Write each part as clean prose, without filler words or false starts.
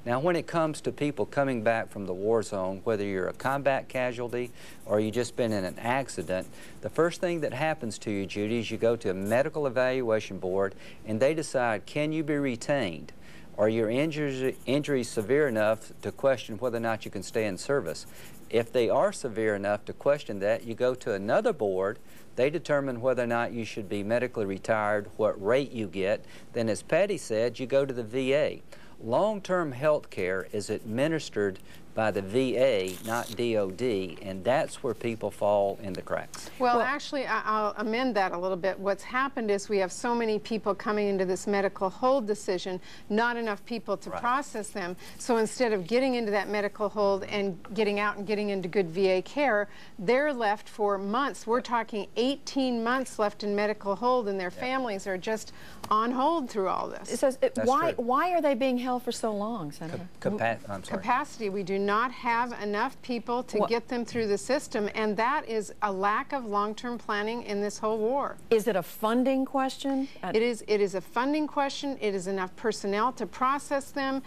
Now, when it comes to people coming back from the war zone, whether you're a combat casualty or you just been in an accident, the first thing that happens to you, Judy, is you go to a medical evaluation board and they decide, can you be retained? Are your injuries severe enough to question whether or not you can stay in service? If they are severe enough to question that, you go to another board. They determine whether or not you should be medically retired, what rate you get. Then, as Patty said, you go to the VA. Long-term health care is administered by the VA, not DOD, and that's where people fall in the cracks. Well, actually, I'll amend that a little bit. What's happened is we have so many people coming into this medical hold decision, not enough people to process them. So instead of getting into that medical hold and getting out and getting into good VA care, they're left for months. We're talking 18 months left in medical hold, and their families are just on hold through all this. So why are they being held for so long, Senator? Capacity. We do not have enough people to get them through the system, and that is a lack of long-term planning in this whole war. Is it a funding question? It is a funding question. It is enough personnel to process them.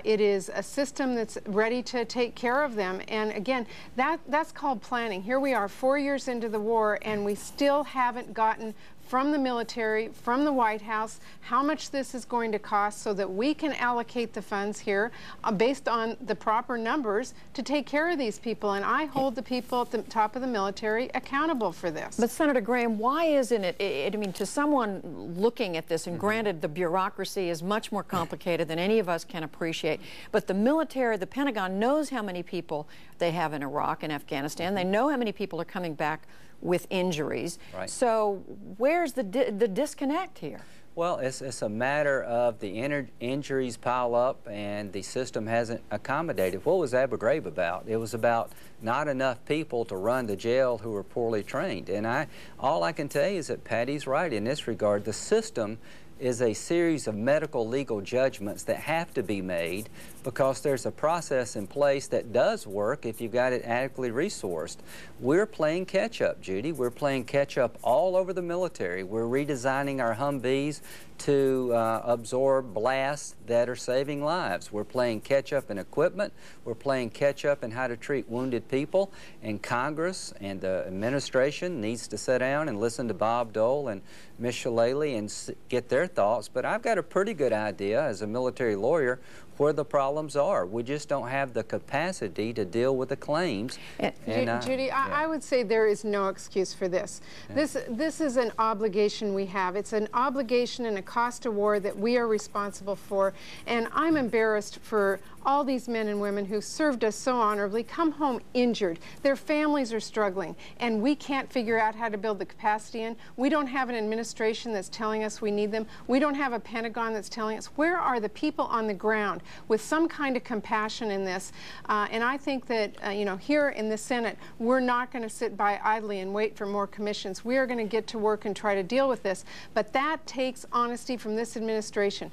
It is a system that's ready to take care of them. And again, that's called planning. Here we are 4 years into the war, and we still haven't gotten from the military, from the White House, how much this is going to cost so that we can allocate the funds here based on the proper numbers to take care of these people. And I hold the people at the top of the military accountable for this. But Senator Graham, why isn't it, I mean, to someone looking at this, and granted the bureaucracy is much more complicated than any of us can appreciate, but the military, the Pentagon knows how many people they have in Iraq and Afghanistan. They know how many people are coming back with injuries. So where's the disconnect here? Well, it's a matter of the injuries pile up and the system hasn't accommodated. What was Abu Ghraib about? It was about not enough people to run the jail who were poorly trained. And all I can tell you is that Patty's right in this regard. The system is a series of medical legal judgments that have to be made because there's a process in place that does work if you've got it adequately resourced. We're playing catch-up, Judy. We're playing catch-up all over the military. We're redesigning our Humvees to absorb blasts that are saving lives. We're playing catch-up in equipment. We're playing catch-up in how to treat wounded people. And Congress and the administration needs to sit down and listen to Bob Dole and Ms. Shillelagh and get their thoughts. But I've got a pretty good idea as a military lawyer where the problems are. We just don't have the capacity to deal with the claims. Judy, I would say there is no excuse for this. This is an obligation we have. It's an obligation and a cost of war that we are responsible for. And I'm embarrassed for all these men and women who served us so honorably, come home injured. Their families are struggling, and we can't figure out how to build the capacity in. We don't have an administration that's telling us we need them. We don't have a Pentagon that's telling us. Where are the people on the ground with some kind of compassion in this? And I think that, you know, here in the Senate, we're not going to sit by idly and wait for more commissions. We are going to get to work and try to deal with this. But that takes honesty from this administration.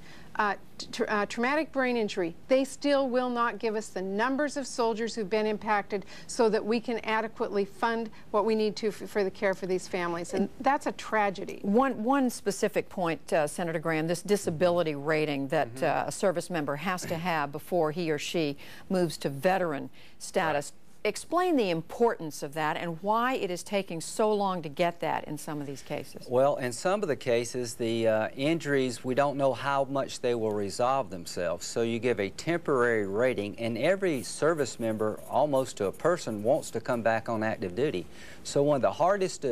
Traumatic brain injury, they still will not give us the numbers of soldiers who've been impacted so that we can adequately fund what we need to for the care for these families. And that's a tragedy. One specific point, Senator Graham, this disability rating that a service member has to have before he or she moves to veteran status. Explain the importance of that and why it is taking so long to get that in some of these cases. Well, in some of the cases, the injuries, we don't know how much they will resolve themselves. So you give a temporary rating, and every service member, almost to a person, wants to come back on active duty. So one of the hardest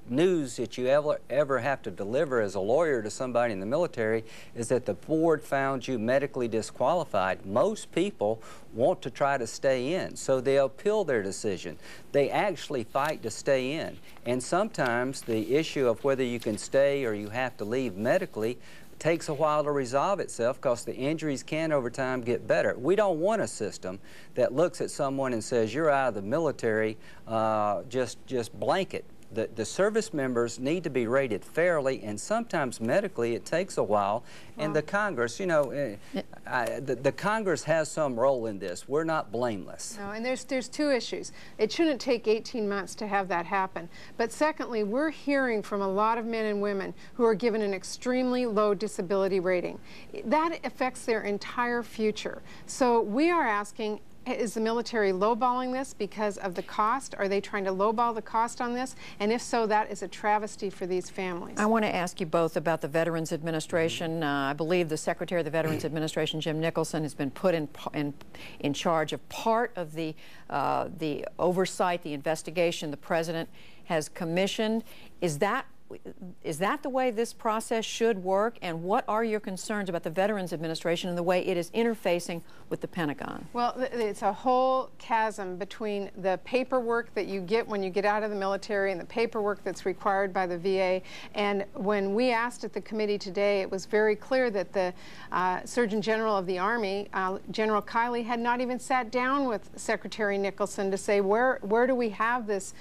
news that you ever have to deliver as a lawyer to somebody in the military is that the board found you medically disqualified. Most people want to try to stay in, so they appeal their decision. They actually fight to stay in. And sometimes the issue of whether you can stay or you have to leave medically takes a while to resolve itself because the injuries can over time get better. We don't want a system that looks at someone and says, you're out of the military, just blanket. The service members need to be rated fairly, and sometimes medically it takes a while. And the Congress, you know, the Congress has some role in this. We're not blameless. No, and there's two issues. It shouldn't take 18 months to have that happen. But secondly, we're hearing from a lot of men and women who are given an extremely low disability rating. That affects their entire future. So we are asking, is the military lowballing this because of the cost? Are they trying to lowball the cost on this? And if so, that is a travesty for these families. I want to ask you both about the Veterans Administration. I believe the Secretary of the Veterans Administration, Jim Nicholson, has been put in charge of part of the oversight, the investigation the President has commissioned. Is that the way this process should work? And what are your concerns about the Veterans Administration and the way it is interfacing with the Pentagon? Well, it's a whole chasm between the paperwork that you get when you get out of the military and the paperwork that's required by the VA. And when we asked at the committee today, it was very clear that the Surgeon General of the Army, General Kiley, had not even sat down with Secretary Nicholson to say, where do we have this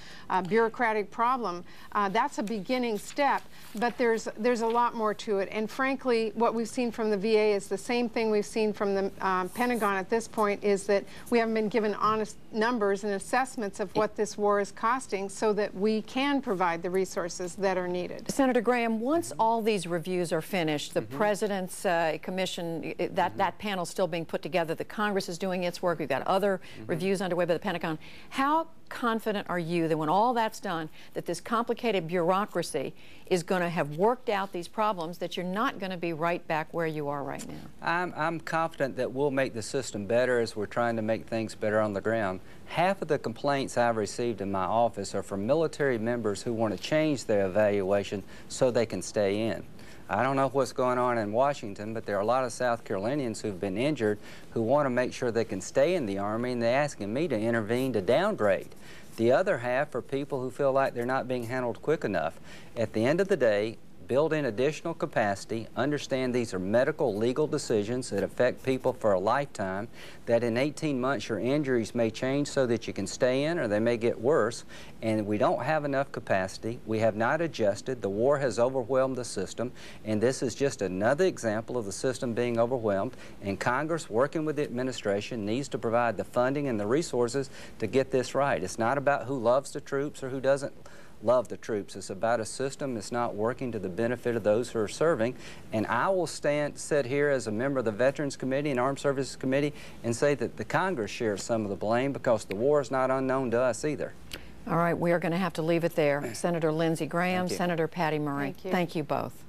bureaucratic problem? That's a beginning step, but there's a lot more to it. And frankly, what we've seen from the VA is the same thing we've seen from the Pentagon at this point, is that we haven't been given honest numbers and assessments of what this war is costing so that we can provide the resources that are needed. Senator Graham, once all these reviews are finished, the President's commission, that panel still being put together, the Congress is doing its work, we've got other reviews underway by the Pentagon. How confident are you that when all that's done, that this complicated bureaucracy is going to have worked out these problems, that you're not going to be right back where you are right now? I'm confident that we'll make the system better as we're trying to make things better on the ground. Half of the complaints I've received in my office are from military members who want to change their evaluation so they can stay in. I don't know what's going on in Washington, but there are a lot of South Carolinians who've been injured who want to make sure they can stay in the Army, and they're asking me to intervene to downgrade. The other half are people who feel like they're not being handled quick enough. At the end of the day, build in additional capacity, understand these are medical, legal decisions that affect people for a lifetime, that in 18 months your injuries may change so that you can stay in or they may get worse, and we don't have enough capacity. We have not adjusted. The war has overwhelmed the system, and this is just another example of the system being overwhelmed, and Congress, working with the administration, needs to provide the funding and the resources to get this right. It's not about who loves the troops or who doesn't love the troops. It's about a system that's not working to the benefit of those who are serving. And I will sit here as a member of the Veterans Committee and Armed Services Committee and say that the Congress shares some of the blame, because the war is not unknown to us either. All right, we are going to have to leave it there. Senator Lindsey Graham, Senator Patty Murray. Thank you. Thank you both.